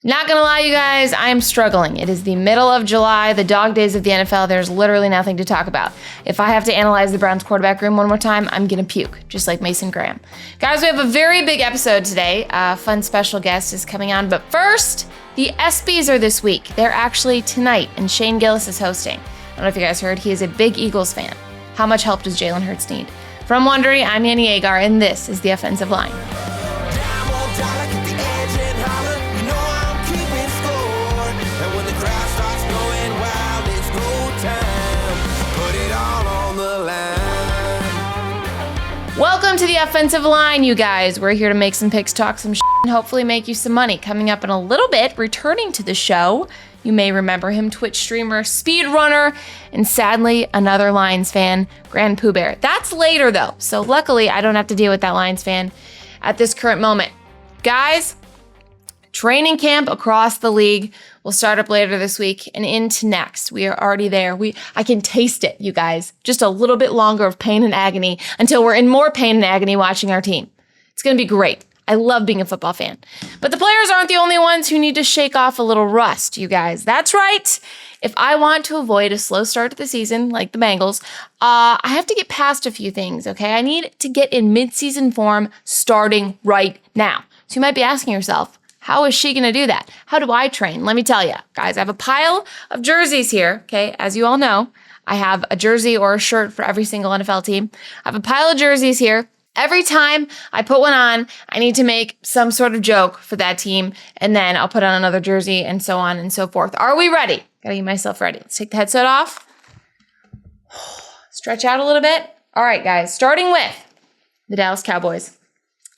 Not gonna lie, you guys, I am struggling. It is the middle of July, the dog days of the NFL. There's literally nothing to talk about. If I have to analyze the Browns quarterback room one more time, I'm gonna puke, just like Mason Graham. Guys, we have a very big episode today. A fun special guest is coming on, but first, the ESPYs are this week. They're actually tonight, and Shane Gillis is hosting. I don't know if you guys heard, he is a big Eagles fan. How much help does Jalen Hurts need? From Wondery, I'm Agar, and this is the Offensive Line. Welcome to the Offensive Line, you guys. We're here to make some picks, talk some shit, and hopefully make you some money. Coming up in a little bit, returning to the show, you may remember him, Twitch streamer, speedrunner, and sadly, another Lions fan, Grandpoobear. That's later, though, so luckily, I don't have to deal with that Lions fan at this current moment. Guys, training camp across the league will start up later this week and into next. We are already there. I can taste it, you guys. Just a little bit longer of pain and agony until we're in more pain and agony watching our team. It's going to be great. I love being a football fan. But the players aren't the only ones who need to shake off a little rust, you guys. That's right. If I want to avoid a slow start to the season, like the Bengals, I have to get past a few things, okay? I need to get in mid-season form starting right now. So you might be asking yourself, how is she going to do that? How do I train? Let me tell you, guys, I have a pile of jerseys here, okay? As you all know, I have a jersey or a shirt for every single NFL team. I have a pile of jerseys here. Every time I put one on, I need to make some sort of joke for that team, and then I'll put on another jersey and so on and so forth. Are we ready? Gotta get myself ready. Let's take the headset off. Stretch out a little bit. All right, guys, starting with the Dallas Cowboys.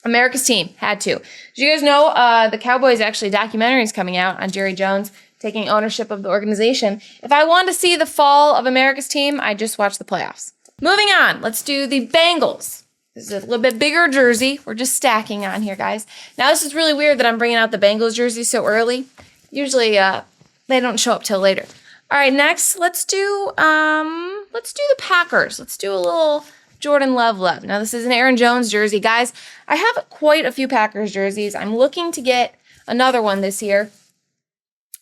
America's team, had to. Did you guys know the Cowboys actually documentary is coming out on Jerry Jones taking ownership of the organization? If I want to see the fall of America's team, I just watch the playoffs. Moving on, let's do the Bengals. This is a little bit bigger jersey. We're just stacking on here, guys. Now, this is really weird that I'm bringing out the Bengals jersey so early. Usually, they don't show up till later. All right, next, let's do the Packers. Let's do a little Jordan Love. Now, this is an Aaron Jones jersey. Guys, I have quite a few Packers jerseys. I'm looking to get another one this year.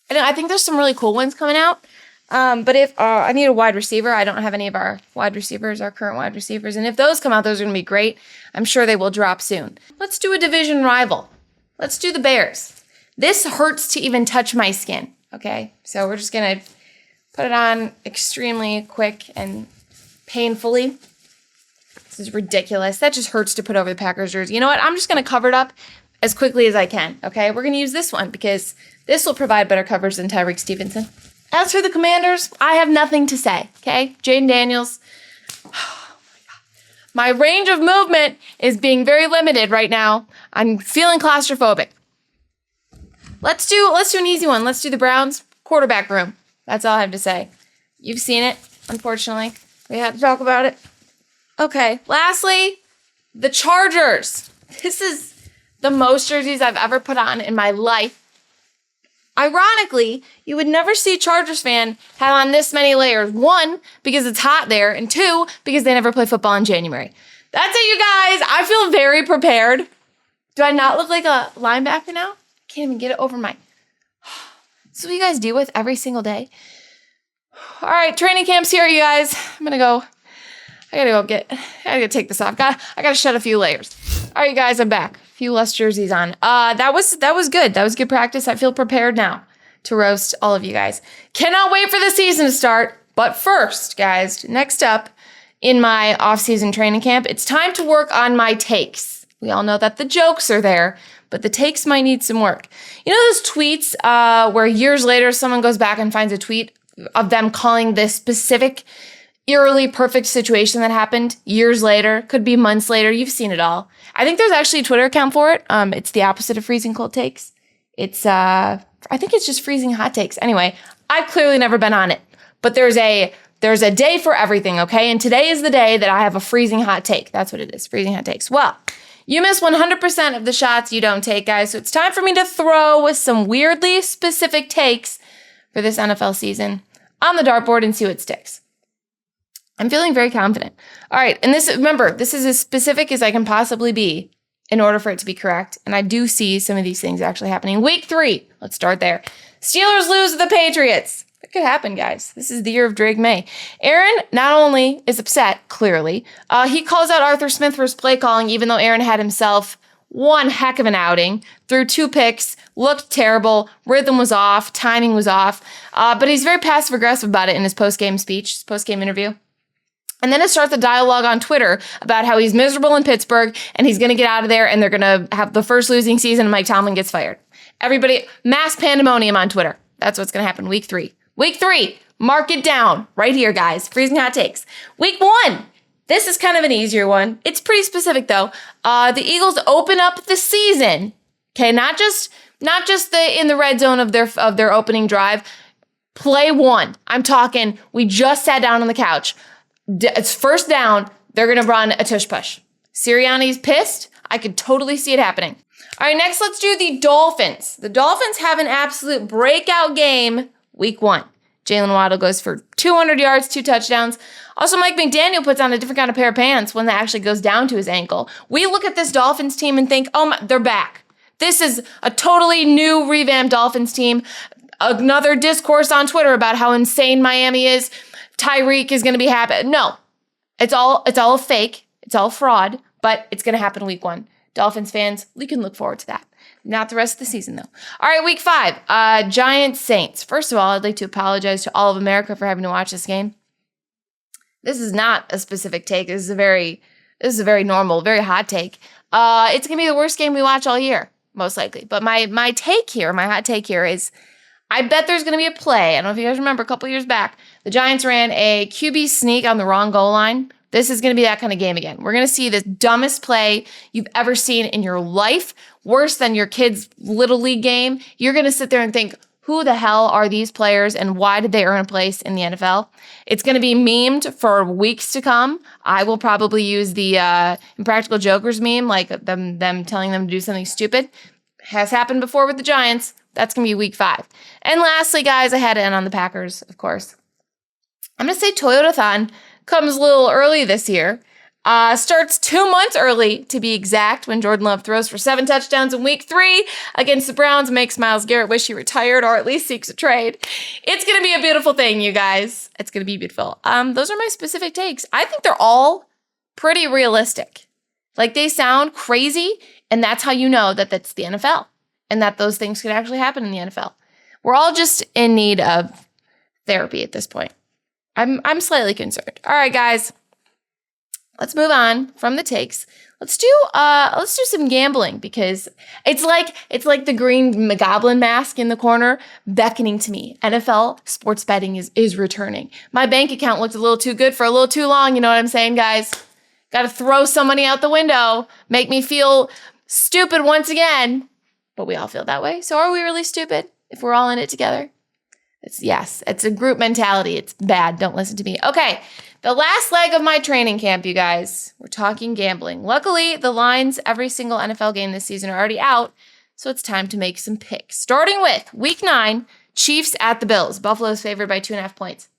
And I think there's some really cool ones coming out. But if I need a wide receiver, I don't have any of our wide receivers, our current wide receivers. And if those come out, those are going to be great. I'm sure they will drop soon. Let's do a division rival. Let's do the Bears. This hurts to even touch my skin, okay? So we're just going to put it on extremely quick and painfully. This is ridiculous. That just hurts to put over the Packers jersey. You know what? I'm just going to cover it up as quickly as I can, okay? We're going to use this one because this will provide better coverage than Tyreek Stevenson. As for the Commanders, I have nothing to say, okay? Jaden Daniels. Oh my God. My range of movement is being very limited right now. I'm feeling claustrophobic. Let's do an easy one. Let's do the Browns quarterback room. That's all I have to say. You've seen it, unfortunately. We had to talk about it. Okay, lastly, the Chargers. This is the most jerseys I've ever put on in my life. Ironically, you would never see a Chargers fan have on this many layers. One, because it's hot there, and two, because they never play football in January. That's it, you guys. I feel very prepared. Do I not look like a linebacker now? Can't even get it over my... This is what you guys deal with every single day. All right, training camp's here, you guys. I gotta take this off. I gotta shed a few layers. All right, guys, I'm back. A few less jerseys on. That was good. That was good practice. I feel prepared now to roast all of you guys. Cannot wait for the season to start. But first, guys, next up in my off-season training camp, it's time to work on my takes. We all know that the jokes are there, but the takes might need some work. You know those tweets where years later someone goes back and finds a tweet of them calling this specific eerily perfect situation that happened years later, could be months later. You've seen it all. I think there's actually a Twitter account for it. It's the opposite of freezing cold takes. It's, I think it's just freezing hot takes. Anyway, I've clearly never been on it, but there's a day for everything, okay? And today is the day that I have a freezing hot take. That's what it is, freezing hot takes. Well, you miss 100% of the shots you don't take, guys. So it's time for me to throw with some weirdly specific takes for this NFL season on the dartboard and see what sticks. I'm feeling very confident. All right, and remember, this is as specific as I can possibly be in order for it to be correct. And I do see some of these things actually happening. Week 3, let's start there. Steelers lose to the Patriots. It could happen, guys. This is the year of Drake May. Aaron not only is upset, clearly, he calls out Arthur Smith for his play calling, even though Aaron had himself one heck of an outing, threw 2 picks, looked terrible, rhythm was off, timing was off, but he's very passive-aggressive about it in his post-game speech, his post-game interview. And then it starts a dialogue on Twitter about how he's miserable in Pittsburgh and he's going to get out of there and they're going to have the first losing season and Mike Tomlin gets fired. Everybody, mass pandemonium on Twitter. That's what's going to happen week 3. Week 3, mark it down right here, guys. Freezing hot takes. Week 1, this is kind of an easier one. It's pretty specific, though. The Eagles open up the season. Okay, not just in the red zone of their opening drive. Play 1. I'm talking, we just sat down on the couch. It's first down. They're going to run a tush push. Sirianni's pissed. I could totally see it happening. All right, next let's do the Dolphins. The Dolphins have an absolute breakout game week 1. Jalen Waddle goes for 200 yards, 2 touchdowns. Also, Mike McDaniel puts on a different kind of pair of pants, one that actually goes down to his ankle. We look at this Dolphins team and think, oh, they're back. This is a totally new revamped Dolphins team. Another discourse on Twitter about how insane Miami is. Tyreek is going to be happy. No, it's all fake. It's all fraud, but it's going to happen week 1. Dolphins fans, we can look forward to that. Not the rest of the season, though. All right, week 5, Giants Saints. First of all, I'd like to apologize to all of America for having to watch this game. This is not a specific take. This is a very normal, very hot take. It's going to be the worst game we watch all year, most likely. But my hot take here is, I bet there's going to be a play. I don't know if you guys remember a couple years back, the Giants ran a QB sneak on the wrong goal line. This is going to be that kind of game again. We're going to see the dumbest play you've ever seen in your life, worse than your kid's Little League game. You're going to sit there and think, who the hell are these players and why did they earn a place in the NFL? It's going to be memed for weeks to come. I will probably use the Impractical Jokers meme, like them telling them to do something stupid. Has happened before with the Giants. That's going to be week 5. And lastly, guys, I had to end on the Packers, of course. I'm going to say Toyotathon comes a little early this year. Starts 2 months early, to be exact, when Jordan Love throws for 7 touchdowns in week 3 against the Browns, makes Myles Garrett wish he retired or at least seeks a trade. It's going to be a beautiful thing, you guys. It's going to be beautiful. Those are my specific takes. I think they're all pretty realistic. Like, they sound crazy, and that's how you know that that's the NFL and that those things could actually happen in the NFL. We're all just in need of therapy at this point. I'm slightly concerned. All right, guys. Let's move on from the takes. Let's do some gambling because it's like the green goblin mask in the corner beckoning to me. NFL sports betting is returning. My bank account looked a little too good for a little too long. You know what I'm saying, guys? Got to throw some money out the window, make me feel stupid once again. But we all feel that way. So are we really stupid if we're all in it together? It's a group mentality. It's bad. Don't listen to me. Okay. The last leg of my training camp, you guys. We're talking gambling. Luckily, the lines every single NFL game this season are already out, so it's time to make some picks. Starting with Week 9, Chiefs at the Bills. Buffalo's favored by 2.5 points.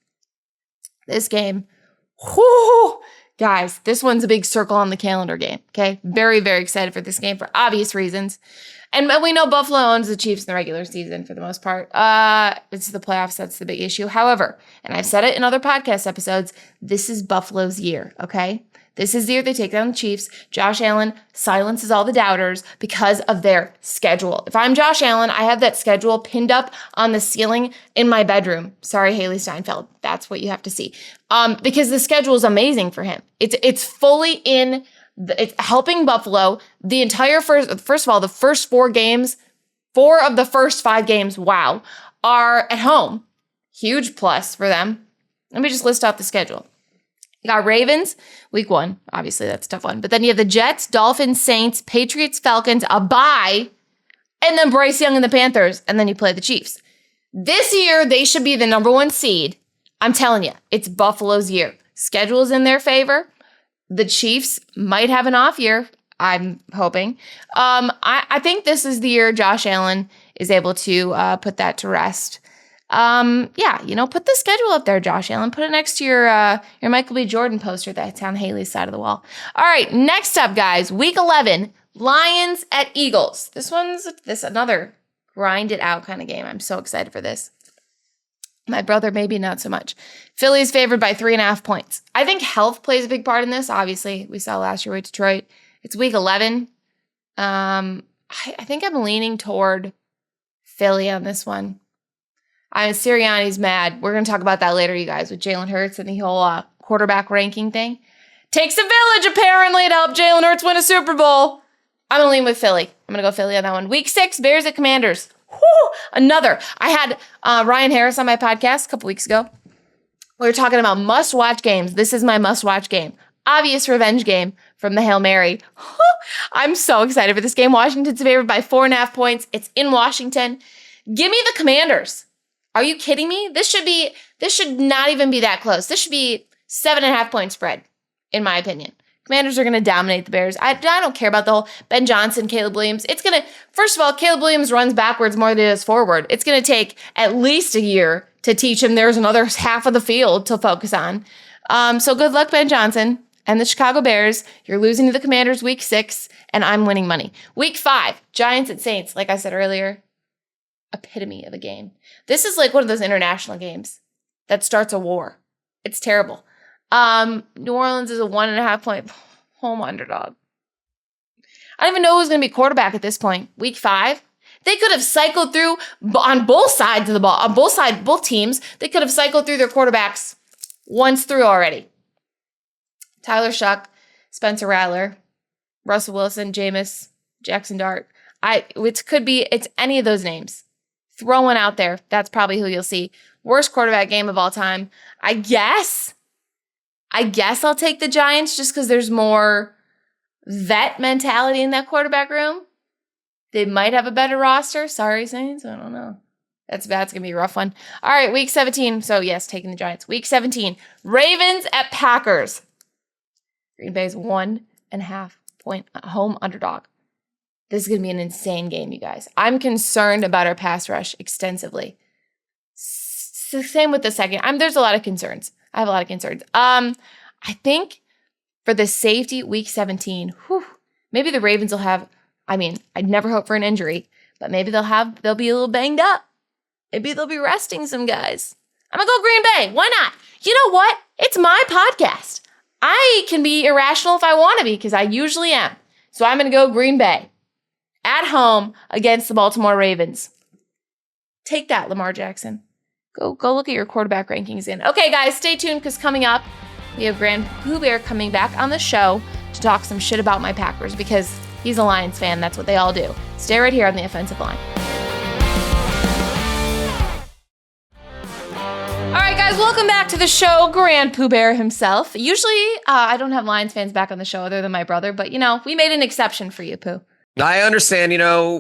This game, whoo, guys, this one's a big circle on the calendar game, okay? Very, very excited for this game for obvious reasons. And we know Buffalo owns the Chiefs in the regular season for the most part. It's the playoffs that's the big issue. However, and I've said it in other podcast episodes, this is Buffalo's year, okay? This is the year they take down the Chiefs. Josh Allen silences all the doubters because of their schedule. If I'm Josh Allen, I have that schedule pinned up on the ceiling in my bedroom. Sorry, Haley Steinfeld. That's what you have to see. Because the schedule is amazing for him. It's fully in. It's helping Buffalo. The entire first of all, the first 4 games, 4 of the first 5 games, wow, are at home. Huge plus for them. Let me just list off the schedule. You got Ravens, week 1. Obviously, that's a tough one. But then you have the Jets, Dolphins, Saints, Patriots, Falcons, a bye, and then Bryce Young and the Panthers, and then you play the Chiefs. This year, they should be the number 1 seed. I'm telling you, it's Buffalo's year. Schedule's in their favor. The Chiefs might have an off year, I'm hoping. I think this is the year Josh Allen is able to put that to rest. Put the schedule up there, Josh Allen. Put it next to your Michael B. Jordan poster that's on Haley's side of the wall. All right, next up, guys, Week 11, Lions at Eagles. This one's another grind it out kind of game. I'm so excited for this. My brother, maybe not so much. Philly's favored by 3.5 points. I think health plays a big part in this. Obviously, we saw last year with Detroit. It's week 11. I think I'm leaning toward Philly on this one. Sirianni's mad. We're going to talk about that later, you guys, with Jalen Hurts and the whole quarterback ranking thing. Takes a village, apparently, to help Jalen Hurts win a Super Bowl. I'm going to lean with Philly. I'm going to go Philly on that one. Week 6, Bears at Commanders. Whew, another. I had Ryan Harris on my podcast a couple weeks ago. We were talking about must-watch games. This is my must-watch game. Obvious revenge game from the Hail Mary. I'm so excited for this game. Washington's favored by 4.5 points. It's in Washington. Give me the Commanders. Are you kidding me? This should not even be that close. This should be 7.5 point spread, in my opinion. Commanders are going to dominate the Bears. I don't care about the whole Ben Johnson, Caleb Williams. First of all, Caleb Williams runs backwards more than he does forward. It's going to take at least a year to teach him there's another half of the field to focus on. So good luck, Ben Johnson and the Chicago Bears. You're losing to the Commanders week 6, and I'm winning money. Week 5, Giants at Saints. Like I said earlier, epitome of a game. This is like one of those international games that starts a war. It's terrible. New Orleans is a 1.5 point home underdog. I don't even know who's going to be quarterback at this point. Week 5. They could have cycled through on both sides of the ball, on both teams. They could have cycled through their quarterbacks once through already. Tyler Shuck, Spencer Rattler, Russell Wilson, Jameis, Jackson Dart. It's any of those names. Throw one out there. That's probably who you'll see. Worst quarterback game of all time. I guess I'll take the Giants just because there's more vet mentality in that quarterback room. They might have a better roster. Sorry, Saints. I don't know. That's going to be a rough one. All right, week 17. So, yes, taking the Giants. Week 17. Ravens at Packers. Green Bay's 1.5 point home underdog. This is going to be an insane game, you guys. I'm concerned about our pass rush extensively. Same with the second. There's a lot of concerns. I have a lot of concerns. I think for the safety, week 17, maybe the Ravens will have, I'd never hope for an injury, but maybe they'll be a little banged up. Maybe they'll be resting some guys. I'm going to go Green Bay. Why not? You know what? It's my podcast. I can be irrational if I want to be because I usually am. So I'm going to go Green Bay at home against the Baltimore Ravens. Take that, Lamar Jackson. Go look at your quarterback rankings in. Okay, guys, stay tuned because coming up, we have Grandpoobear coming back on the show to talk some shit about my Packers because he's a Lions fan. That's what they all do. Stay right here on the offensive line. All right, guys, welcome back to the show. Grandpoobear himself. Usually, I don't have Lions fans back on the show other than my brother, but, we made an exception for you, Pooh. I understand,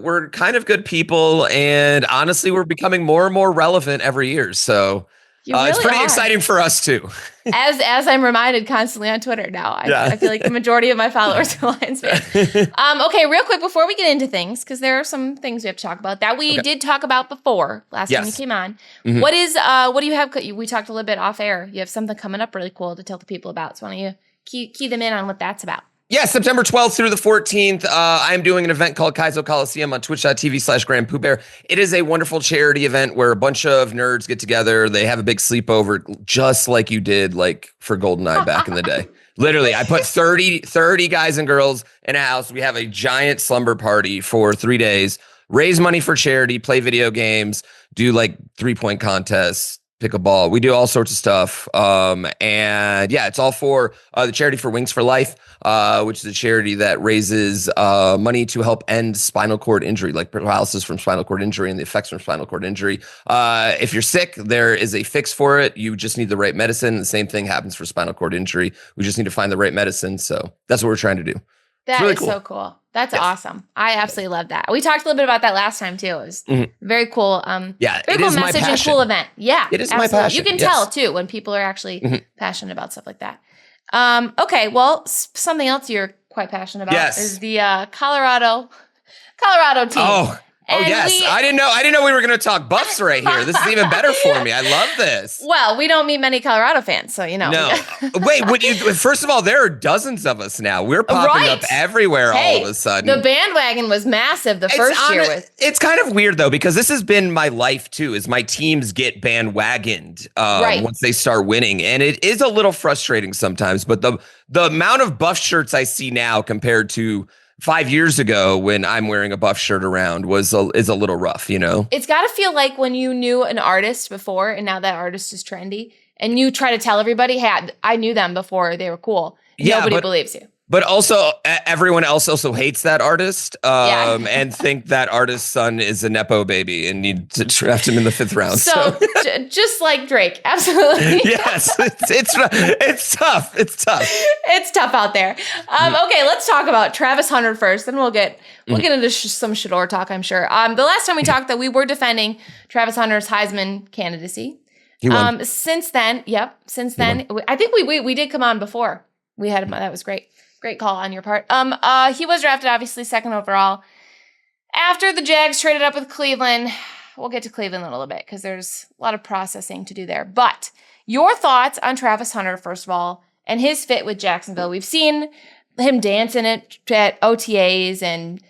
we're kind of good people, and honestly, we're becoming more and more relevant every year. So really it's pretty exciting for us too. as I'm reminded constantly on Twitter now. I feel like the majority of my followers are Lions fans. Okay, real quick before we get into things, because there are some things we have to talk about that we did talk about before last time you came on. Mm-hmm. What do you have? We talked a little bit off air. You have something coming up really cool to tell the people about. So why don't you key them in on what that's about? Yeah, September 12th through the 14th, I'm doing an event called KAIZO COLOSSEUM on twitch.tv/Grandpoobear. It is a wonderful charity event where a bunch of nerds get together. They have a big sleepover, just like you did for GoldenEye back in the day. Literally, I put 30 guys and girls in a house. We have a giant slumber party for 3 days, raise money for charity, play video games, do 3-point contests, pick a ball. We do all sorts of stuff. And yeah, it's all for the charity for Wings for Life, which is a charity that raises money to help end spinal cord injury, like paralysis from spinal cord injury and the effects from spinal cord injury. If you're sick, there is a fix for it. You just need the right medicine. The same thing happens for spinal cord injury. We just need to find the right medicine. So that's what we're trying to do. That really is cool. So cool. That's awesome. I absolutely love that. We talked a little bit about that last time too. It was very cool. Very cool message and cool event. Yeah, it is absolutely. My passion. You can tell too when people are actually passionate about stuff like that. Okay, well, something else you're quite passionate about is the Colorado team. Oh, Oh, And yes. I didn't know we were going to talk Buffs right here. This is even better for me. I love this. Well, we don't meet many Colorado fans, so you know. No. Wait, first of all, there are dozens of us now. We're popping up everywhere all of a sudden. The bandwagon was massive the first year. It's kind of weird, though, because this has been my life, too, is my teams get bandwagoned once they start winning. And it is a little frustrating sometimes. But the amount of Buff shirts I see now compared to 5 years ago when I'm wearing a Buff shirt around is a little rough, you know? It's got to feel like when you knew an artist before and now that artist is trendy and you try to tell everybody, hey, I knew them before they were cool. Nobody believes you. But also, everyone else also hates that artist and think that artist's son is a Nepo baby and need to draft him in the 5th round. So just like Drake. Absolutely. Yes. It's tough. It's tough. It's tough out there. Okay, let's talk about Travis Hunter first. Then we'll get into some Shedeur talk, I'm sure. The last time we talked that we were defending Travis Hunter's Heisman candidacy. He won. Since then, I think we did come on before. We had him. That was great. Great call on your part. He was drafted, obviously, 2nd overall. After the Jags traded up with Cleveland, we'll get to Cleveland in a little bit because there's a lot of processing to do there. But your thoughts on Travis Hunter, first of all, and his fit with Jacksonville. We've seen him dancing at OTAs, and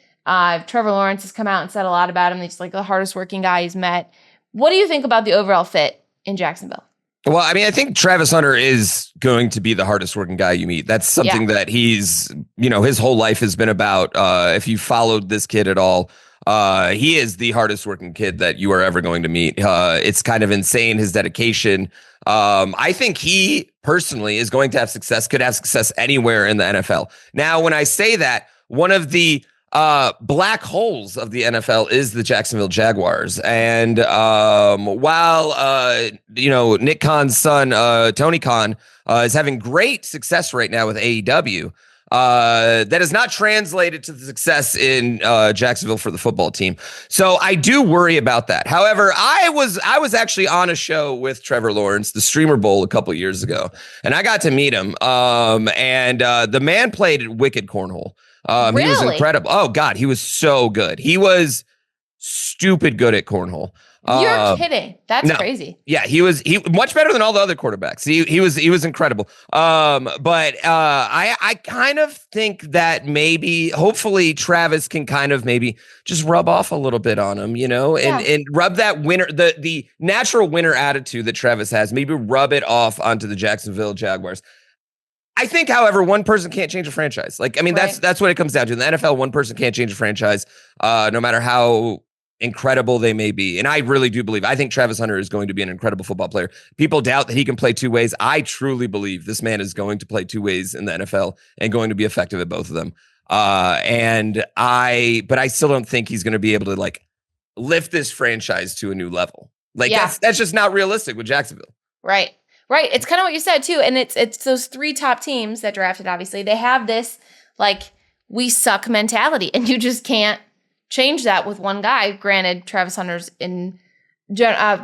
Trevor Lawrence has come out and said a lot about him. He's like the hardest working guy he's met. What do you think about the overall fit in Jacksonville? Well, I mean, I think Travis Hunter is going to be the hardest working guy you meet. That's something that he's, his whole life has been about. If you followed this kid at all, he is the hardest working kid that you are ever going to meet. It's kind of insane, his dedication. I think he personally is going to have success, could have success anywhere in the NFL. Now, when I say that, one of the black holes of the NFL is the Jacksonville Jaguars. And while Nick Khan's son, Tony Khan, is having great success right now with AEW, that is not translated to the success in Jacksonville for the football team. So I do worry about that. However, I was actually on a show with Trevor Lawrence, the Streamer Bowl, a couple of years ago, and I got to meet him. And the man played wicked cornhole. Really? He was incredible. Oh God, he was so good. He was stupid good at cornhole. You're kidding. That's crazy. Yeah, he much better than all the other quarterbacks. He was incredible. But I kind of think that hopefully Travis can kind of maybe just rub off a little bit on him, and rub that winner, the natural winner attitude that Travis has, maybe rub it off onto the Jacksonville Jaguars. I think, however, one person can't change a franchise. That's what it comes down to. In the NFL, one person can't change a franchise, no matter how incredible they may be. And I really do believe, I think Travis Hunter is going to be an incredible football player. People doubt that he can play 2 ways. I truly believe this man is going to play 2 ways in the NFL and going to be effective at both of them. But I still don't think he's going to be able to lift this franchise to a new level. That's just not realistic with Jacksonville. Right. Right. It's kind of what you said, too. And it's those 3 top teams that drafted, obviously. They have this, we suck mentality. And you just can't change that with one guy. Granted, Travis Hunter's we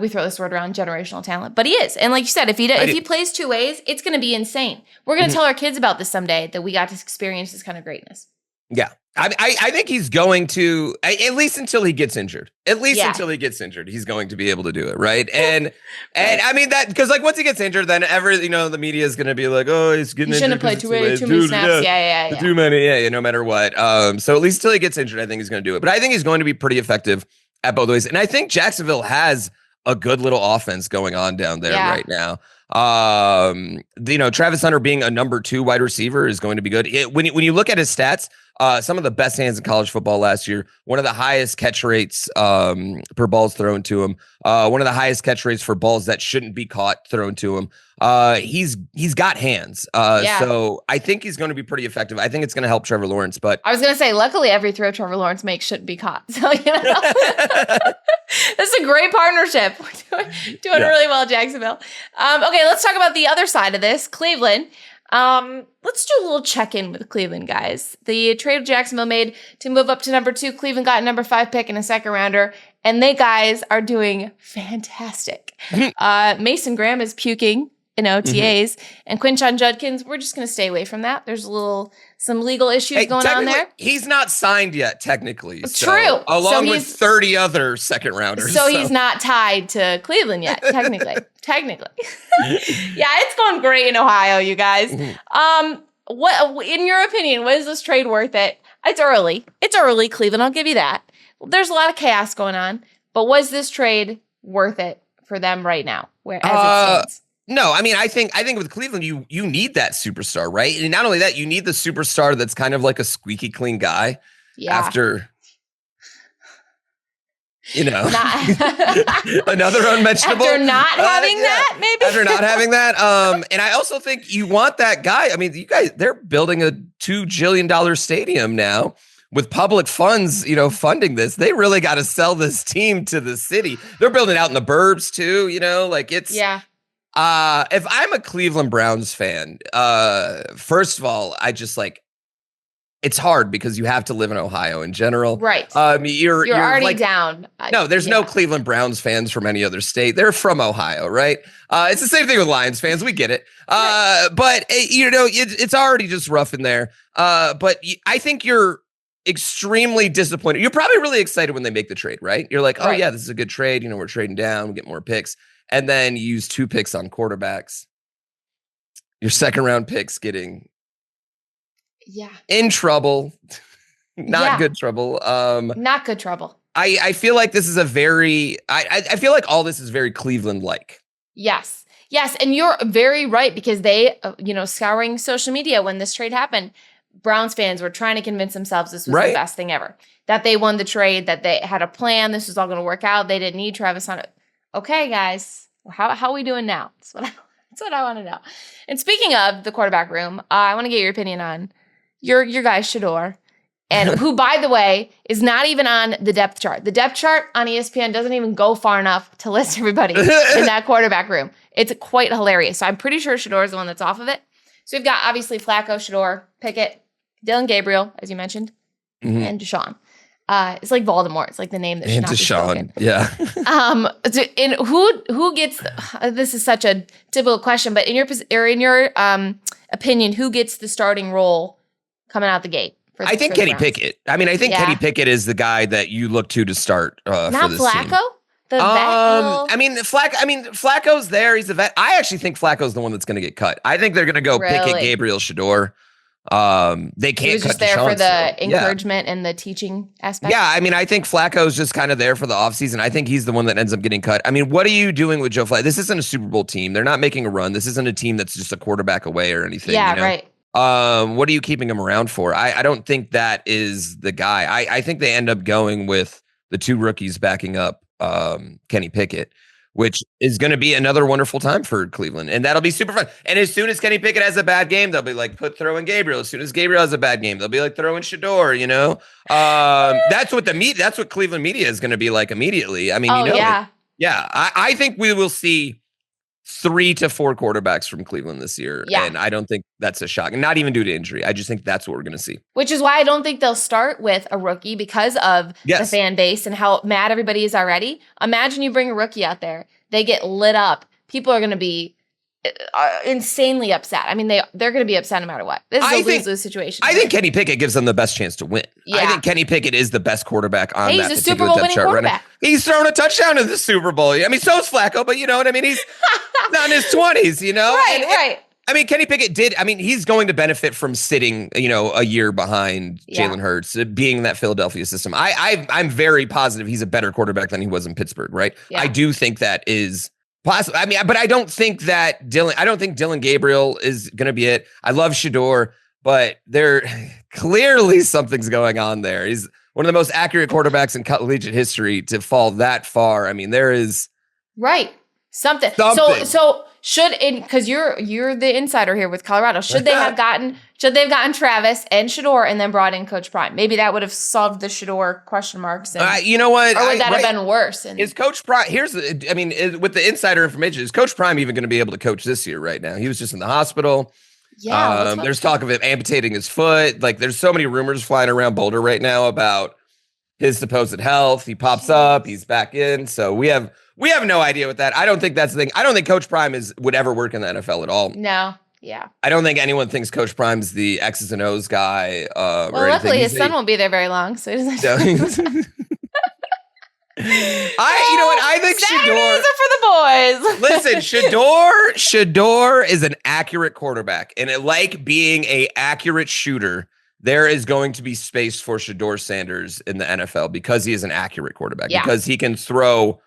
throw this word around, generational talent. But he is. And like you said, if he plays 2 ways, it's going to be insane. We're going to tell our kids about this someday, that we got to experience this kind of greatness. Yeah. I think he's going to, at least until he gets injured. Until he gets injured, he's going to be able to do it, right? And I mean that because once he gets injured, then the media is going to be like, oh, he's getting injured. Shouldn't have played too many snaps. Yeah. Too many, no matter what. So at least until he gets injured, I think he's going to do it. But I think he's going to be pretty effective at both ways. And I think Jacksonville has a good little offense going on down there right now. Travis Hunter being a number 2 wide receiver is going to be good. When you look at his stats, some of the best hands in college football last year, one of the highest catch rates per balls thrown to him, one of the highest catch rates for balls that shouldn't be caught thrown to him. He's got hands. So I think he's going to be pretty effective. I think it's going to help Trevor Lawrence. But I was going to say, luckily, every throw Trevor Lawrence makes shouldn't be caught. So, this is a great partnership. We're doing really well, Jacksonville. Okay, let's talk about the other side of this, Cleveland. Let's do a little check-in with Cleveland, guys. The trade Jacksonville made to move up to number 2. Cleveland got a number 5 pick and a 2nd rounder, and they guys are doing fantastic. Mason Graham is puking in OTAs. And Quinshon Judkins, we're just going to stay away from that. There's some legal issues going on there. He's not signed yet, technically. True. Along with 30 other second rounders. So he's not tied to Cleveland yet, technically. Yeah, it's going great in Ohio, you guys. What, in your opinion, was this trade worth it? It's early. Cleveland, I'll give you that. There's a lot of chaos going on. But was this trade worth it for them right now, as it stands? No, I mean, I think with Cleveland, you need that superstar, right? And not only that, you need the superstar that's kind of like a squeaky clean guy. Yeah. After, another unmentionable. After not having that, maybe. After not having that, and I also think you want that guy. I mean, you guys, they're building a $2 jillion stadium now. With public funds, funding this, they really got to sell this team to the city. They're building out in the burbs too, it's. Yeah. If I'm a Cleveland Browns fan, first of all, I just it's hard because you have to live in Ohio in general. Right. You're already down. No, there's no Cleveland Browns fans from any other state. They're from Ohio, right? It's the same thing with Lions fans. We get it. Right. But it's already just rough in there. But I think you're extremely disappointed. You're probably really excited when they make the trade, right? You're like, oh yeah, this is a good trade. We're trading down, we get more picks. And then you use 2 picks on quarterbacks. Your second round picks getting in trouble. Not good trouble. Not good trouble. I feel like this is I feel like all this is very Cleveland-like. Yes. And you're very right because they, scouring social media when this trade happened, Browns fans were trying to convince themselves this was the best thing ever. That they won the trade, that they had a plan, this was all going to work out. They didn't need Travis on it. Okay, guys, how are we doing now? That's what I want to know. And speaking of the quarterback room, I want to get your opinion on your guy, Shedeur, and who, by the way, is not even on the depth chart. The depth chart on ESPN doesn't even go far enough to list everybody in that quarterback room. It's quite hilarious. So I'm pretty sure Shedeur is the one that's off of it. So we've got, obviously, Flacco, Shedeur, Pickett, Dylan Gabriel, as you mentioned, and Deshaun. It's like Voldemort. It's like the name that should not be spoken. Yeah. And who gets? This is such a typical question, but in your opinion, who gets the starting role coming out the gate? I think Kenny Pickett. I mean, I think Kenny Pickett is the guy that you look to start. Not for this Flacco. Team. The vet. I mean, Flacco's there. He's a vet. I actually think Flacco's the one that's going to get cut. I think they're going to go Pickett, Gabriel, Shedeur. They can't. He was just there for the encouragement and the teaching aspect. Yeah, I mean, I think Flacco's just kind of there for the offseason. I think he's the one that ends up getting cut. I mean, what are you doing with Joe Flacco? This isn't a Super Bowl team. They're not making a run. This isn't a team that's just a quarterback away or anything. Yeah, right. What are you keeping him around for? I don't think that is the guy. I think they end up going with the 2 rookies backing up Kenny Pickett, which is going to be another wonderful time for Cleveland. And that'll be super fun. And as soon as Kenny Pickett has a bad game, they'll be like, throw in Gabriel. As soon as Gabriel has a bad game, they'll be like, throw in Shedeur, That's what Cleveland media is going to be like immediately. I mean, I think we will see 3 to 4 quarterbacks from Cleveland this year. Yeah. And I don't think that's a shock. And not even due to injury. I just think that's what we're going to see. Which is why I don't think they'll start with a rookie because of the fan base and how mad everybody is already. Imagine you bring a rookie out there. They get lit up. People are going to be insanely upset. I mean, they're going to be upset no matter what. This is a lose-lose situation. I think Kenny Pickett gives them the best chance to win. Yeah. I think Kenny Pickett is the best quarterback on that particular depth chart right now. He's thrown a touchdown in the Super Bowl. I mean, so is Flacco, but you know what I mean? He's not in his 20s, Right. I mean, Kenny Pickett he's going to benefit from sitting, a year behind Jalen Hurts, being in that Philadelphia system. I'm very positive he's a better quarterback than he was in Pittsburgh, right? Yeah. I do think that is possible. I mean, but I don't think Dylan Gabriel is going to be it. I love Shedeur, but clearly something's going on there. He's one of the most accurate quarterbacks in collegiate history to fall that far. I mean, there is something. So because you're the insider here with Colorado, should they have gotten Travis and Shedeur and then brought in Coach Prime? Maybe that would have solved the Shedeur question marks. And, you know what? Or would that have been worse? Is Coach Prime with the insider information, is Coach Prime even going to be able to coach this year right now? He was just in the hospital. Yeah. There's talk of him amputating his foot. Like, there's so many rumors flying around Boulder right now about his supposed health. He pops up, he's back in. So we have We have no idea what that. I don't think that's the thing. I don't think Coach Prime would ever work in the NFL at all. No. Yeah. I don't think anyone thinks Coach Prime's the X's and O's guy. Well, luckily his son won't be there very long, so he doesn't. I think Saturdays are for the boys. Listen, Shedeur is an accurate quarterback, and like being a accurate shooter, there is going to be space for Shedeur Sanders in the NFL because he is an accurate quarterback. Because he can throw.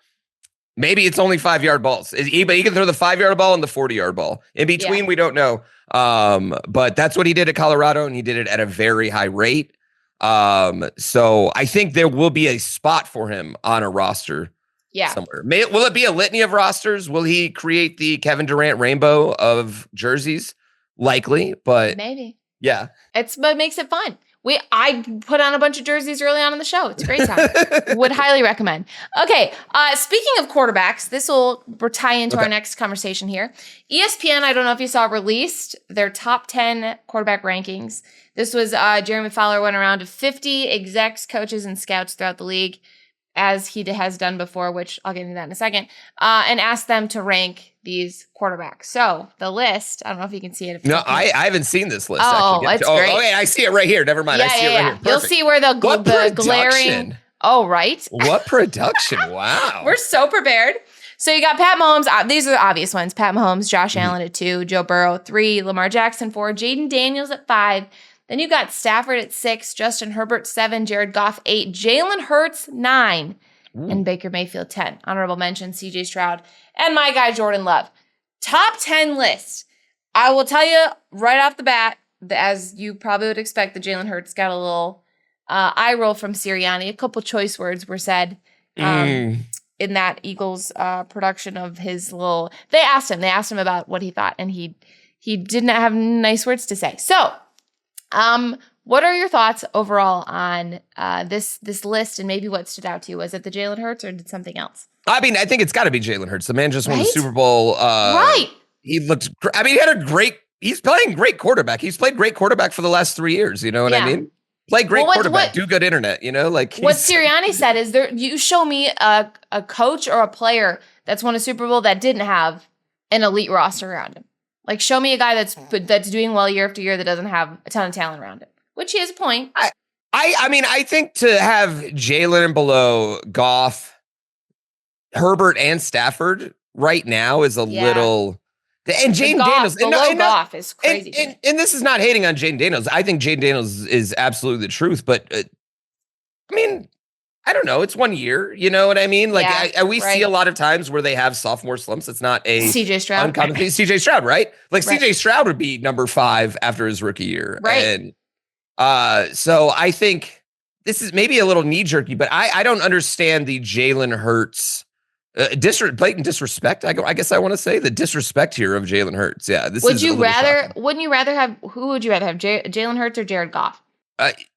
Maybe it's only 5-yard balls, but he can throw the 5-yard ball and the 40-yard ball. In between, we don't know. But that's what he did at Colorado, and he did it at a very high rate. So I think there will be a spot for him on a roster somewhere. Will it be a litany of rosters? Will he create the Kevin Durant rainbow of jerseys? Likely, but maybe. Yeah. But makes it fun. I put on a bunch of jerseys early on in the show. It's a great time. Would highly recommend. Okay. Speaking of quarterbacks, this will tie into our next conversation here. ESPN, I don't know if you saw, released their top 10 quarterback rankings. This was Jeremy Fowler went around to 50 execs, coaches, and scouts throughout the league, as he has done before, which I'll get into that in a second, and asked them to rank these quarterbacks. So the list, I don't know if you can see it. No, I haven't seen this list. Oh, it's great. Oh, wait, I see it right here. Never mind. I see it right here. Perfect. You'll see where the glaring. Oh, right. What production. Wow. We're so prepared. So you got Pat Mahomes. These are the obvious ones. Pat Mahomes, Josh Allen at 2, Joe Burrow 3, Lamar Jackson 4, Jaden Daniels at 5. Then you got Stafford at 6, Justin Herbert 7, Jared Goff 8, Jalen Hurts 9, and Baker Mayfield 10. Honorable mention, CJ Stroud, and my guy Jordan Love. Top 10 list. I will tell you right off the bat, as you probably would expect, the Jalen Hurts got a little eye roll from Sirianni. A couple choice words were said in that Eagles production of his little. They asked him about what he thought, and he did not have nice words to say. So, what are your thoughts overall on this list, and maybe what stood out to you? Was it the Jalen Hurts, or did something else? I mean, I think it's got to be Jalen Hurts. The man just won the Super Bowl. Right. He looked. I mean, he had a great. He's playing great quarterback. He's played great quarterback for the last 3 years. You know what I mean? Play great quarterback. Do good internet. You know, like what Sirianni said is there. You show me a coach or a player that's won a Super Bowl that didn't have an elite roster around him. Like, show me a guy that's doing well year after year that doesn't have a ton of talent around him. Which he has a point. I mean, I think to have Jalen below Goff, Herbert, and Stafford right now is a little. And Jaden Daniels below Goff is crazy. And this is not hating on Jaden Daniels. I think Jaden Daniels is absolutely the truth. But I mean, I don't know. It's 1 year. You know what I mean? Like we see a lot of times where they have sophomore slumps. It's not a CJ Stroud. Uncommon thing. CJ Stroud, right? Like CJ Stroud would be number 5 after his rookie year. Right. And so I think this is maybe a little knee jerky, but I don't understand the Jalen Hurts blatant disrespect. I guess I want to say the disrespect here of Jalen Hurts. Yeah. Wouldn't you rather have Jalen Hurts or Jared Goff?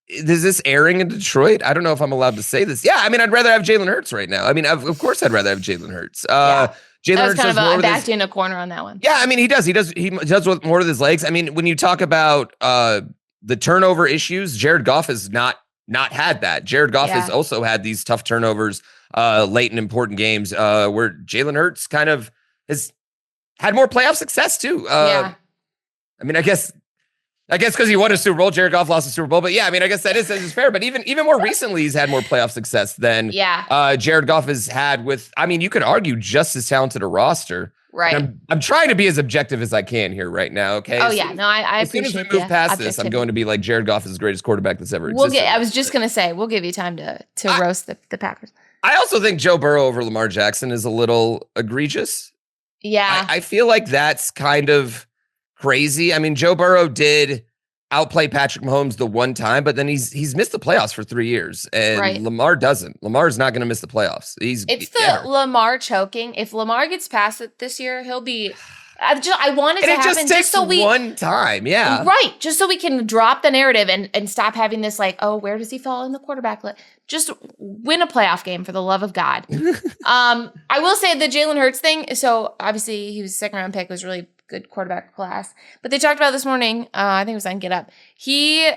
Is this airing in Detroit? I don't know if I'm allowed to say this. Yeah, I mean, I'd rather have Jalen Hurts right now. I mean, of course, I'd rather have Jalen Hurts. Jalen Hurts kind of I backed you in a corner on that one. Yeah, I mean, he does with more with his legs. I mean, when you talk about the turnover issues, Jared Goff has not had that. Jared Goff has also had these tough turnovers late in important games where Jalen Hurts kind of has had more playoff success too. I mean, I guess because he won a Super Bowl, Jared Goff lost a Super Bowl. But yeah, I mean, I guess that is fair. But even more recently, he's had more playoff success than Jared Goff has had with, I mean, you could argue just as talented a roster. Right. I'm trying to be as objective as I can here right now. Okay. Oh, yeah. No, I appreciate it. As soon as we move past this, I'm going to be like Jared Goff is the greatest quarterback that's ever existed. I was just going to say, we'll give you time to roast the Packers. I also think Joe Burrow over Lamar Jackson is a little egregious. Yeah. I feel like that's kind of crazy. I mean, Joe Burrow did outplay Patrick Mahomes the one time, but then he's missed the playoffs for 3 years, and Lamar doesn't. Lamar's not going to miss the playoffs. It's Lamar choking. If Lamar gets past it this year, he'll be. I want it to happen. It just takes one time, right? Just so we can drop the narrative and stop having this like, oh, where does he fall in the quarterback list? Just win a playoff game for the love of God. I will say the Jalen Hurts thing. So obviously he was a 2nd round pick. It was really good quarterback class. But they talked about this morning, I think it was on Get Up. He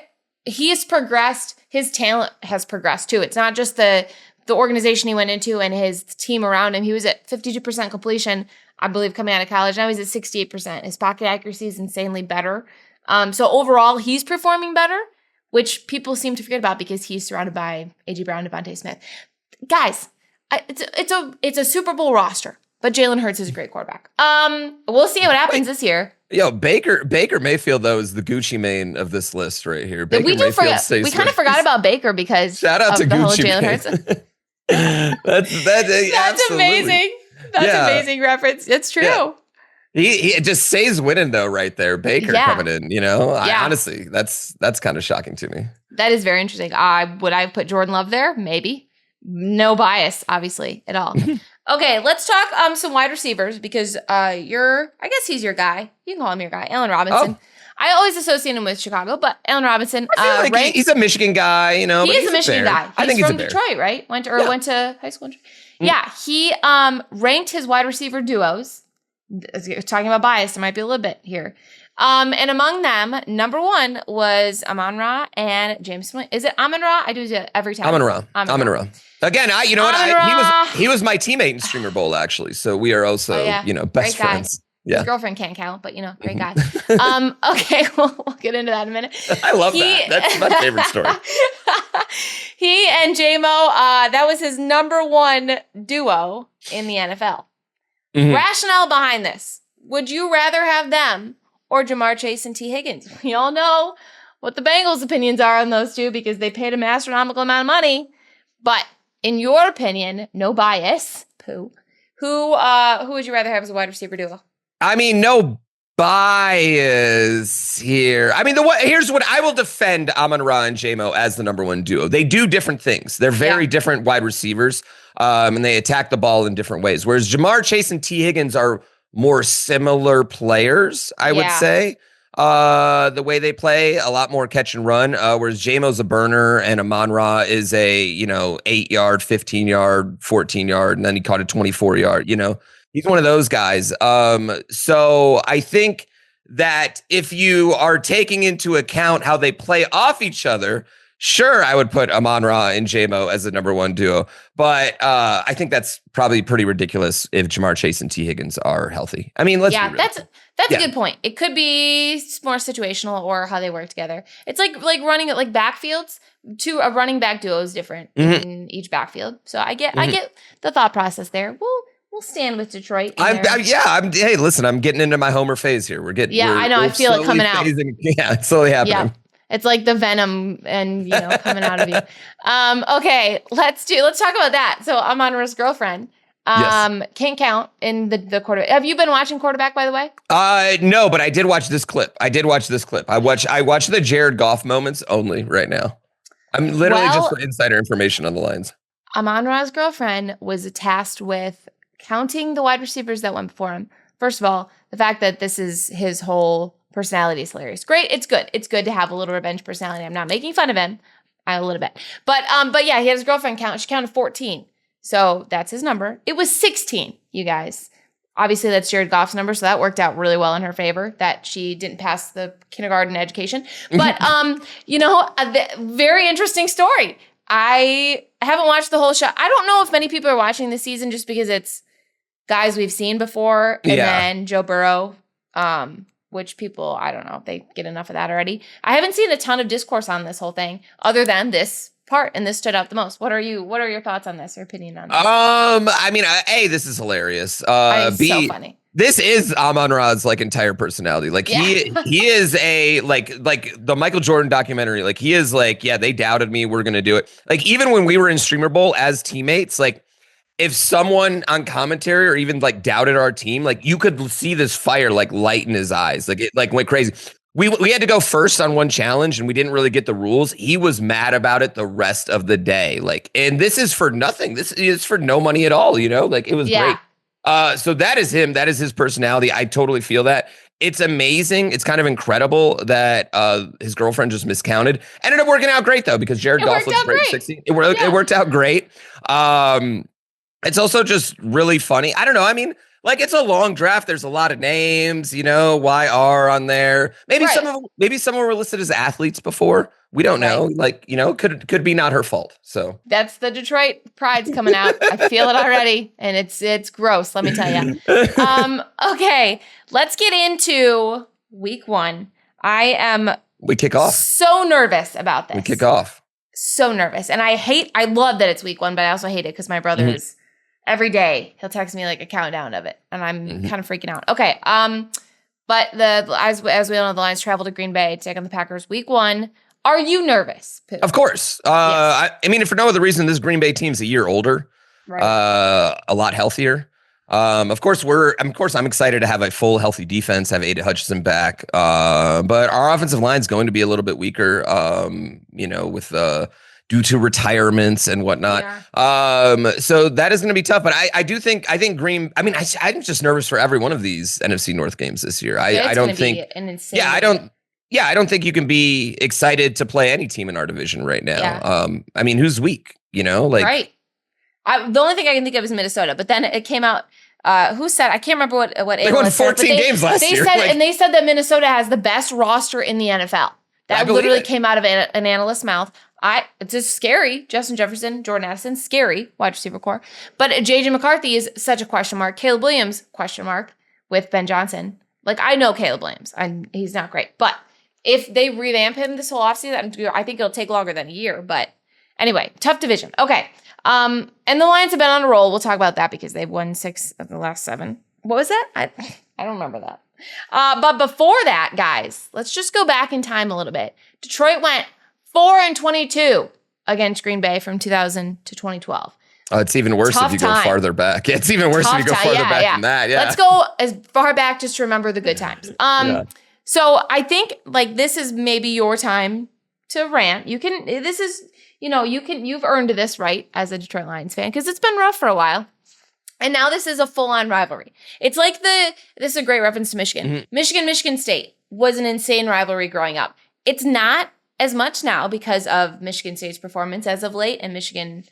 has progressed. His talent has progressed too. It's not just the the organization he went into and his team around him. He was at 52% completion, I believe, coming out of college. Now he's at 68%. His pocket accuracy is insanely better. So overall, he's performing better, which people seem to forget about because he's surrounded by A.J. Brown, Devontae Smith. Guys, it's a Super Bowl roster, but Jalen Hurts is a great quarterback. We'll see what happens this year. Yo, Baker Mayfield, though, is the Gucci Mane of this list right here. Baker We kind of forgot about Baker because shout out to the whole Gucci Jalen Mane. Hurts. That's amazing. That's amazing reference. It's true. Yeah. He just says winning though right there. Baker coming in, honestly, that's kind of shocking to me. That is very interesting. Would I put Jordan Love there? Maybe. No bias, obviously, at all. Okay, let's talk some wide receivers because I guess he's your guy. You can call him your guy, Allen Robinson. Oh. I always associate him with Chicago, but Allen Robinson. I feel like he's a Michigan guy, He is a Michigan guy. He's from Detroit, right? Went to high school. Yeah, he ranked his wide receiver duos. Talking about bias, there might be a little bit here. And among them, number one was Amon-Ra and James. Is it Amon-Ra? I do it every time. Amon-Ra. Again, he was my teammate in Streamer Bowl, actually. So we are also, best friends. Yeah. His girlfriend can't count, but great guy. Okay, we'll get into that in a minute. I love that. That's my favorite story. He and J-Mo, that was his number one duo in the NFL. Mm-hmm. Rationale behind this. Would you rather have them or Jamar Chase and T. Higgins? We all know what the Bengals' opinions are on those two because they paid an astronomical amount of money. But in your opinion, no bias, who would you rather have as a wide receiver duo? I mean, no bias here. I mean, here's what I will defend Amon-Ra and J-Mo as the number one duo. They do different things. They're very different wide receivers, and they attack the ball in different ways. Whereas Jamar Chase and T. Higgins are more similar players, I would say. The way they play, a lot more catch and run, whereas J-Mo's a burner and Amon-Ra is a, 8-yard, 15-yard, 14-yard, and then he caught a 24-yard, He's one of those guys. So I think that if you are taking into account how they play off each other, sure, I would put Amon-Ra and J-Mo as the number one duo. But I think that's probably pretty ridiculous if Jamar Chase and T. Higgins are healthy. I mean, let's be real. That's a good point. It could be more situational or how they work together. It's like running it like backfields. To a running back duo is different in each backfield. So I get the thought process there. We'll stand with Detroit. Hey, listen, I'm getting into my Homer phase here. I know. I feel it coming out. It's slowly happening. Yeah. It's like the venom and coming out of you. Okay, let's talk about that. So Amon-Ra's girlfriend can't count in the quarter. Have you been watching quarterback, by the way? No, but I did watch this clip. I watched the Jared Goff moments only right now. I'm literally just for insider information on the lines. Amon-Ra's girlfriend was tasked with counting the wide receivers that went before him. First of all, the fact that this is his whole personality is hilarious. Great. It's good. It's good to have a little revenge personality. I'm not making fun of him. A little bit. But yeah, he had his girlfriend count. She counted 14. So that's his number. It was 16, you guys. Obviously, that's Jared Goff's number. So that worked out really well in her favor that she didn't pass the kindergarten education. But, a very interesting story. I haven't watched the whole show. I don't know if many people are watching this season just because it's guys we've seen before. And then Joe Burrow, which people, I don't know if they get enough of that already. I haven't seen a ton of discourse on this whole thing other than this part, and this stood out the most. What are your thoughts on this or opinion on this? I mean, A, this is hilarious. B, so funny. This is Amon-Ra's entire personality. He is a like the Michael Jordan documentary. He is they doubted me. We're gonna do it. Even when we were in Streamer Bowl as teammates, if someone on commentary or even doubted our team, you could see this fire light in his eyes. It went crazy. We had to go first on one challenge and we didn't really get the rules. He was mad about it the rest of the day. And this is for nothing. This is for no money at all. It was great. So that is him. That is his personality. I totally feel that. It's amazing. It's kind of incredible that his girlfriend just miscounted. Ended up working out great though, because Jared Goff looks great. 16. It worked out great. It's also just really funny. I don't know. I mean, it's a long draft. There's a lot of names, YR on there. Maybe some of them were listed as athletes before, We don't know. Like, could be not her fault. So that's the Detroit pride's coming out. I feel it already, and it's gross. Let me tell you. Okay, let's get into week 1. We kick off. So nervous about this. We kick off. So nervous, and I love that it's week 1, but I also hate it because my brother is every day he'll text me like a countdown of it, and I'm kind of freaking out. Okay, but as we all know, the Lions travel to Green Bay to take on the Packers week 1. Are you nervous? Pooh? Of course. Yes. I mean, if for no other reason, this Green Bay team's a year older, a lot healthier. Of course, I'm excited to have a full healthy defense, have Aiden Hutchinson back. But our offensive line is going to be a little bit weaker, with due to retirements and whatnot. Yeah. So that is going to be tough. But I think I'm just nervous for every one of these NFC North games this year. I don't think an insane I don't think you can be excited to play any team in our division right now. Yeah. I mean, who's weak? Right. The only thing I can think of is Minnesota, but then it came out. Who said? I can't remember what they won 14 games last year. And they said that Minnesota has the best roster in the NFL. That literally came out of an analyst's mouth. It's just scary. Justin Jefferson, Jordan Addison, scary wide receiver core. But JJ McCarthy is such a question mark. Caleb Williams, question mark with Ben Johnson. Like, I know Caleb Williams, and he's not great, but if they revamp him this whole offseason, I think it'll take longer than a year. But anyway, tough division. Okay. And the Lions have been on a roll. We'll talk about that because they've won 6 of the last 7. What was that? I don't remember that. But before that, guys, let's just go back in time a little bit. Detroit went 4-22 against Green Bay from 2000 to 2012. It's even worse if you go farther back. It's even worse if you go farther back than that. Yeah. Let's go as far back just to remember the good times. So I think this is maybe your time to rant. You've earned this right as a Detroit Lions fan because it's been rough for a while. And now this is a full-on rivalry. It's like this is a great reference to Michigan. Mm-hmm. Michigan State was an insane rivalry growing up. It's not as much now because of Michigan State's performance as of late, and Michigan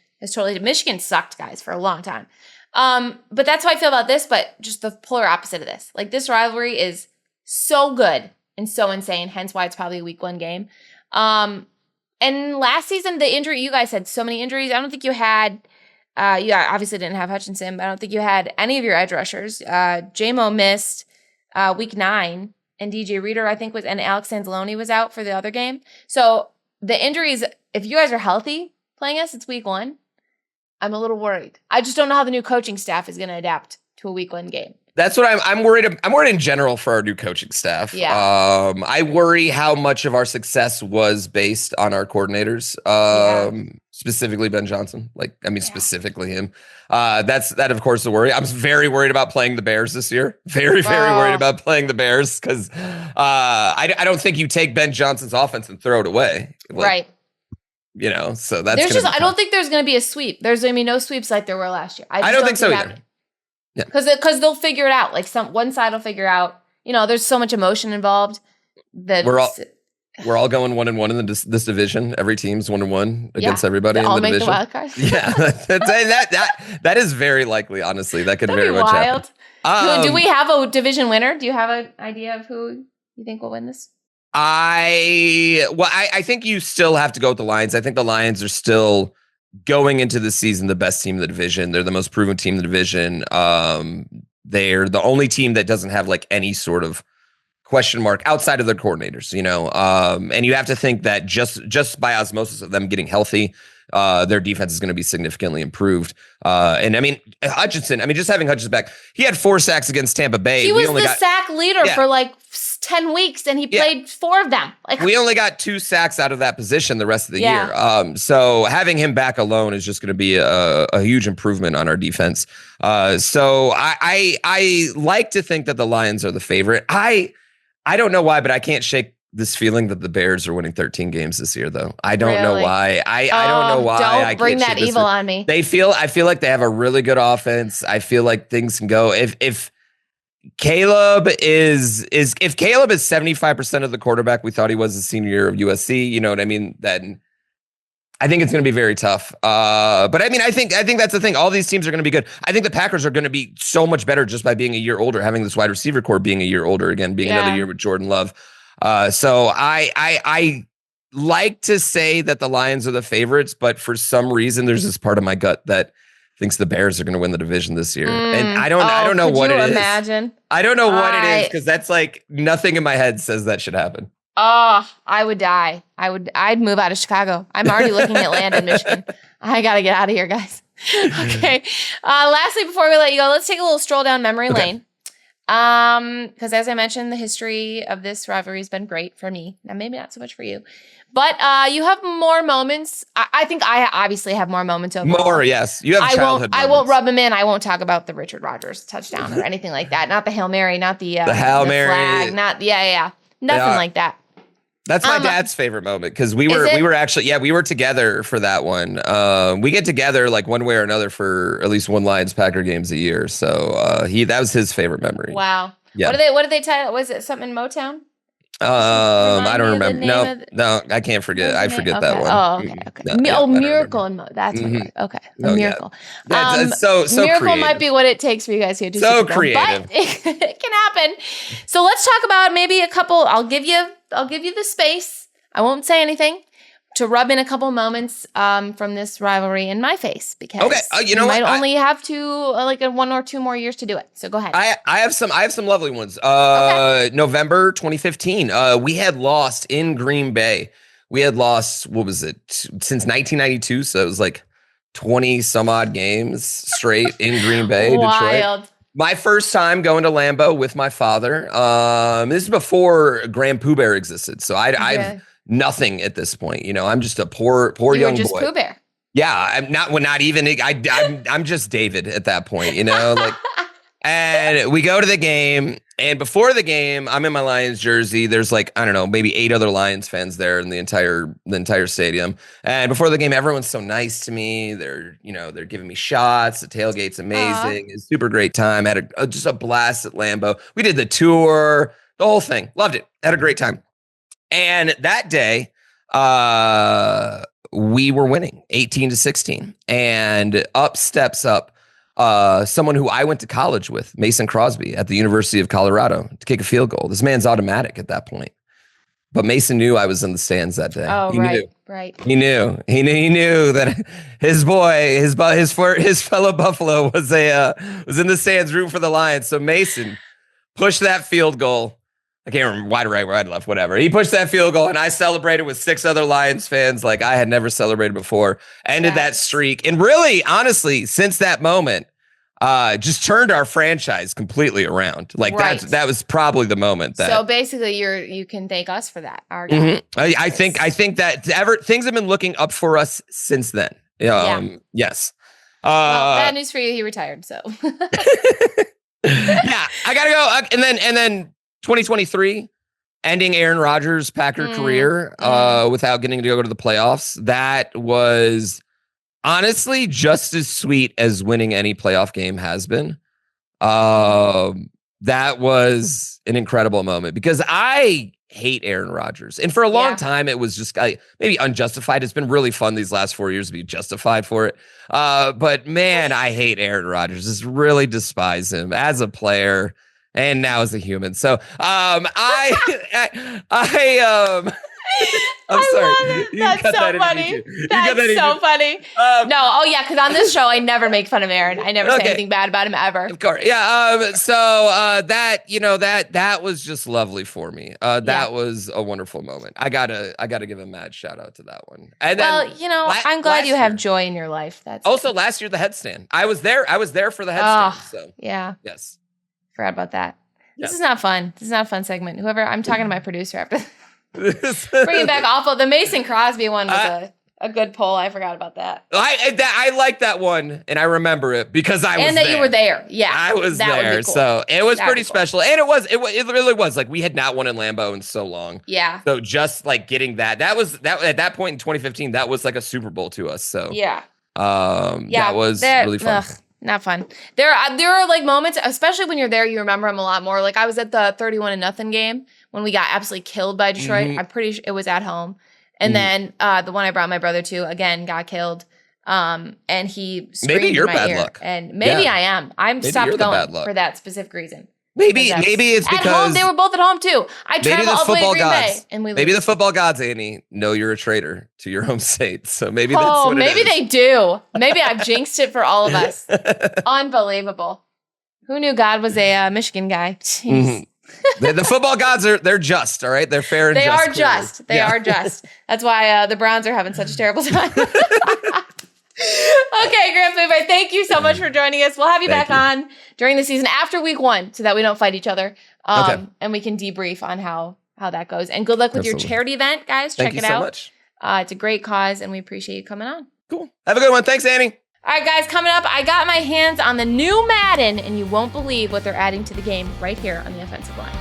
sucked, guys, for a long time. But that's how I feel about this, but just the polar opposite of this. Like, this rivalry is so good and so insane, hence why it's probably a week 1 game. And last season, the injury, you guys had so many injuries. I don't think you had, you obviously didn't have Hutchinson, but I don't think you had any of your edge rushers. J-Mo missed week 9, and DJ Reader, I think, and Alex Anzalone was out for the other game. So the injuries, if you guys are healthy playing us, it's week 1. I'm a little worried. I just don't know how the new coaching staff is going to adapt to a week 1 game. That's what I'm worried. I'm worried in general for our new coaching staff. Yeah. I worry how much of our success was based on our coordinators, specifically Ben Johnson. Specifically him. That of course the worry. I'm very worried about playing the Bears this year. Very worried about playing the Bears because I don't think you take Ben Johnson's offense and throw it away. Right. So that's I don't think there's going to be a sweep. There's going to be no sweeps like there were last year. I don't think so either. Yeah. Because they'll figure it out. One side will figure out. There's so much emotion involved that we're all going 1-1 in this division. Every team's 1-1 against everybody in the division. All make the wild card. Yeah, that is very likely. Honestly, that could very much happen. Do we have a division winner? Do you have an idea of who you think will win this? I think you still have to go with the Lions. I think the Lions are still going into the season the best team in the division. They're the most proven team in the division. They're the only team that doesn't have any sort of question mark outside of their coordinators, and you have to think that just by osmosis of them getting healthy, their defense is going to be significantly improved. And I mean, Hutchinson, just having Hutchinson back, he had 4 sacks against Tampa Bay. He was the sack leader for 10 weeks, and he played 4 of them. We only got 2 sacks out of that position the rest of the year. So having him back alone is just going to be a huge improvement on our defense. So I like to think that the Lions are the favorite. I don't know why, but I can't shake this feeling that the Bears are winning 13 games this year, though. I don't know why. I don't know why. Don't bring that evil on me. I feel like they have a really good offense. I feel like things can go. If Caleb is 75% of the quarterback we thought he was the senior year of USC, you know what I mean? Then I think it's going to be very tough. But I mean, I think that's the thing. All these teams are going to be good. I think the Packers are going to be so much better just by being a year older, having this wide receiver core being a year older again, being another year with Jordan Love. So I like to say that the Lions are the favorites, but for some reason, there's this part of my gut that thinks the Bears are going to win the division this year. And I don't know what it is. Imagine? I don't know what it is because that's like nothing in my head says that should happen. Oh, I would die. I'd move out of Chicago. I'm already looking at land in Michigan. I got to get out of here, guys. Okay. Lastly, before we let you go, let's take a little stroll down memory lane. Because as I mentioned, the history of this rivalry has been great for me. Now, maybe not so much for you. But you have more moments. I think I obviously have more moments overall. More, yes. You have childhood moments. I won't rub them in. I won't talk about the Richard Rodgers touchdown or anything like that. Not the Hail Mary, not the Hail Mary flag, not nothing like that. That's my dad's favorite moment because we were together for that one. We get together like one way or another for at least one Lions Packer games a year. So that was his favorite memory. Wow. Yeah. What did they title? Was it something in Motown? I don't remember. No, I can't forget. I forget that one. Oh, okay. No, Miracle and That's what it was. Okay, Miracle. Yeah. It's so Miracle creative. might be what it takes for you guys to do. So creative, but it can happen. So let's talk about maybe a couple. I'll give you the space. I won't say anything to rub in a couple moments from this rivalry in my face because you know might only have to like 1 or 2 more years to do it. So go ahead. I have some lovely ones. November 2015. We had lost in Green Bay. We had lost, what was it, since 1992. So it was like 20 some odd games straight in Green Bay, Wild. Detroit. My first time going to Lambeau with my father. This is before Grandpoobear existed. So I've nothing at this point. You know, I'm just a poor young boy. Pooh Bear. Yeah, I'm not. Well, not even. I'm just David at that point. You know, like. And we go to the game, and before the game, I'm in my Lions jersey. There's like, I don't know, maybe 8 other Lions fans there in the entire stadium. And before the game, everyone's so nice to me. They're giving me shots. The tailgate's amazing. It's a super great time. I had just a blast at Lambeau. We did the tour, the whole thing. Loved it. Had a great time. And that day, we were winning 18-16, and up steps someone who I went to college with, Mason Crosby, at the University of Colorado, to kick a field goal. This man's automatic at that point. But Mason knew I was in the stands that day. Oh, he right, knew. Right. He knew that his boy, his fellow Buffalo was in the stands rooting for the Lions. So Mason pushed that field goal. I can't remember wide right, wide left, whatever. He pushed that field goal, and I celebrated with 6 other Lions fans like I had never celebrated before. Ended that streak. And really, honestly, since that moment, just turned our franchise completely around. Like that was probably the moment. So basically, you can thank us for that. I think that things have been looking up for us since then. Yes. Well, bad news for you. He retired. So yeah, I gotta go. And then 2023, ending Aaron Rodgers' Packer career without getting to go to the playoffs. That was honestly just as sweet as winning any playoff game has been. That was an incredible moment because I hate Aaron Rodgers. And for a long time, it was just maybe unjustified. It's been really fun these last 4 years to be justified for it. But man, I hate Aaron Rodgers. Just really despise him as a player. And now as a human. So I'm sorry. That's so funny. That's so funny. Because on this show, I never make fun of Aaron. I never say anything bad about him ever. Of course. Yeah. So that was just lovely for me. That was a wonderful moment. I gotta give a mad shout out to that one. And then, I'm glad you have joy in your life. That's also good. Last year, the headstand. I was there for the headstand. So yeah. Yes. Forgot about that. This is not fun. This is not a fun segment. I'm talking to my producer after bringing back awful. The Mason Crosby one was a good poll. I forgot about that. I like that one, and I remember it because I was there. And that you were there. Yeah. I was there. Cool. So it was pretty special. And it really was. Like, we had not won in Lambeau in so long. Yeah. So just like getting that was at that point in 2015, that was like a Super Bowl to us. So that was really fun. Not fun. There are like moments, especially when you're there, you remember them a lot more. Like I was at the 31-0 game when we got absolutely killed by Detroit. I'm pretty sure it was at home. And then the one I brought my brother to again got killed. And he screamed maybe you're in my bad ear. luck. And maybe I am. I'm stopped going for that specific reason. Maybe it's at because home, they were both at home too. I traveled all the way to Green Bay, and we maybe the football gods, Annie, know you're a traitor to your home state. So maybe that's what it is. Maybe they do. Maybe I've jinxed it for all of us. Unbelievable. Who knew God was a Michigan guy? Jeez. The football gods they're just, all right? They're fair and they just. Are just. They are just. That's why the Browns are having such a terrible time. Okay, Grandpoobear, thank you so much for joining us. We'll have you back on during the season after week 1 so that we don't fight each other. And we can debrief on how that goes. And good luck with your charity event, guys. Check it out. Thank you so much. It's a great cause, and we appreciate you coming on. Cool. Have a good one. Thanks, Annie. All right, guys, coming up, I got my hands on the new Madden, and you won't believe what they're adding to the game right here on the offensive line.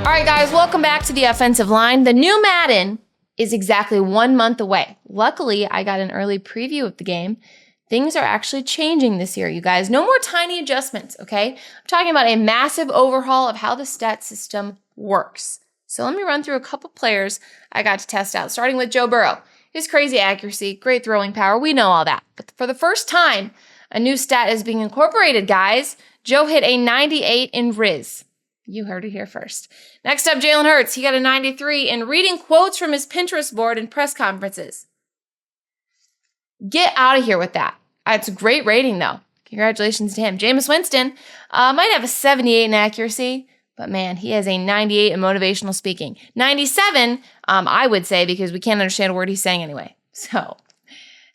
All right, guys, welcome back to the offensive line. The new Madden is exactly 1 month away. Luckily, I got an early preview of the game. Things are actually changing this year, you guys. No more tiny adjustments, okay? I'm talking about a massive overhaul of how the stat system works. So let me run through a couple players I got to test out, starting with Joe Burrow. His crazy accuracy, great throwing power, we know all that. But for the first time, a new stat is being incorporated, guys. Joe hit a 98 in Riz. You heard it here first. Next up, Jalen Hurts. He got a 93 in reading quotes from his Pinterest board in press conferences. Get out of here with that. It's a great rating, though. Congratulations to him. Jameis Winston might have a 78 in accuracy, but man, he has a 98 in motivational speaking. 97, I would say, because we can't understand a word he's saying anyway. So,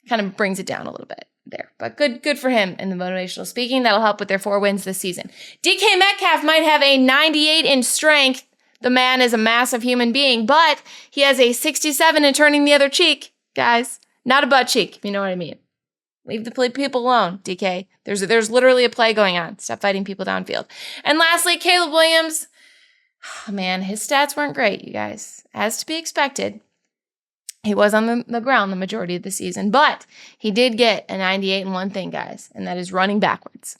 kind of brings it down a little bit there. But good for him in the motivational speaking. That'll help with their 4 wins this season. DK Metcalf might have a 98 in strength. The man is a massive human being, but he has a 67 in turning the other cheek. Guys, not a butt cheek, if you know what I mean. Leave the people alone, DK. There's literally a play going on. Stop fighting people downfield. And lastly, Caleb Williams. Oh, man, his stats weren't great, you guys. As to be expected. He was on the ground the majority of the season, but he did get a 98 in one thing, guys, and that is running backwards.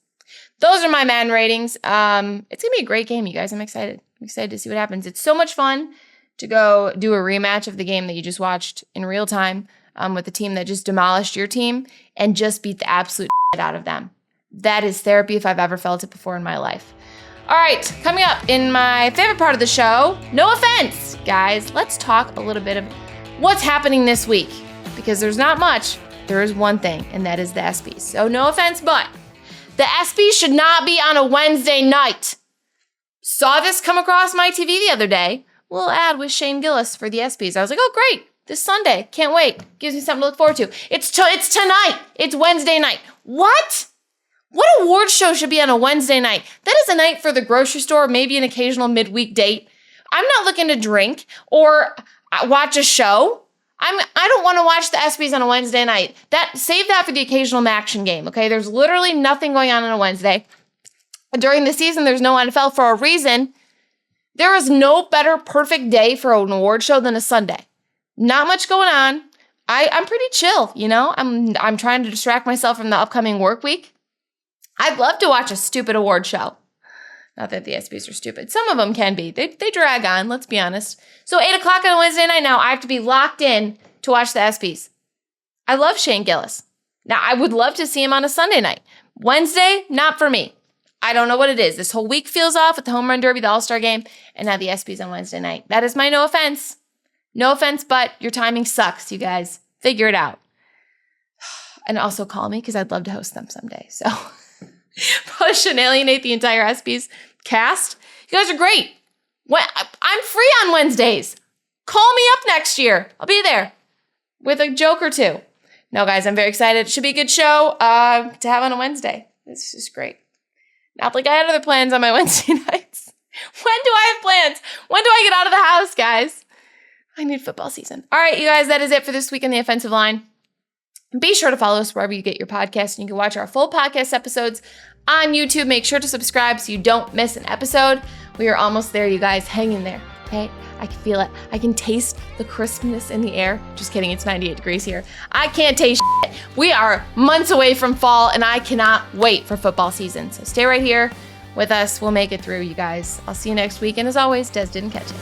Those are my Madden ratings. It's going to be a great game, you guys. I'm excited. I'm excited to see what happens. It's so much fun to go do a rematch of the game that you just watched in real time with the team that just demolished your team and just beat the absolute shit out of them. That is therapy if I've ever felt it before in my life. All right, coming up in my favorite part of the show, no offense, guys. Let's talk a little bit of what's happening this week, because there's not much. There is one thing, and that is the ESPYs. So no offense, but the ESPYs should not be on a Wednesday night. Saw this come across my TV the other day. A little ad with Shane Gillis for the ESPYs. I was like, oh, great. This Sunday. Can't wait. Gives me something to look forward to. It's tonight. It's Wednesday night. What? What award show should be on a Wednesday night? That is a night for the grocery store, maybe an occasional midweek date. I'm not looking to drink or watch a show. I don't want to watch the ESPYs on a Wednesday night. Save that for the occasional action game, okay? There's literally nothing going on a Wednesday. During the season, there's no NFL for a reason. There is no better perfect day for an award show than a Sunday. Not much going on. I'm pretty chill, you know? I'm trying to distract myself from the upcoming work week. I'd love to watch a stupid award show. Not that the ESPYs are stupid. Some of them can be. They drag on, let's be honest. So 8 o'clock on a Wednesday night now, I have to be locked in to watch the ESPYs. I love Shane Gillis. Now, I would love to see him on a Sunday night. Wednesday, not for me. I don't know what it is. This whole week feels off with the Home Run Derby, the All-Star Game, and now the ESPYs on Wednesday night. That is my no offense. No offense, but your timing sucks, you guys. Figure it out. And also call me, because I'd love to host them someday. So probably shouldn't alienate the entire ESPYs cast. You guys are great. I'm free on Wednesdays. Call me up next year. I'll be there with a joke or two. No, guys, I'm very excited. It should be a good show to have on a Wednesday. This is great. Not like I had other plans on my Wednesday nights. When do I have plans? When do I get out of the house, guys? I need football season. All right, you guys, that is it for this week on the offensive line. Be sure to follow us wherever you get your podcast, and you can watch our full podcast episodes on YouTube. Make sure to subscribe so you don't miss an episode. We are almost there, you guys. Hang in there, okay? I can feel it. I can taste the crispness in the air. Just kidding, it's 98 degrees here. I can't taste shit. We are months away from fall, and I cannot wait for football season. So stay right here with us. We'll make it through, you guys. I'll see you next week, and as always, Des didn't catch it.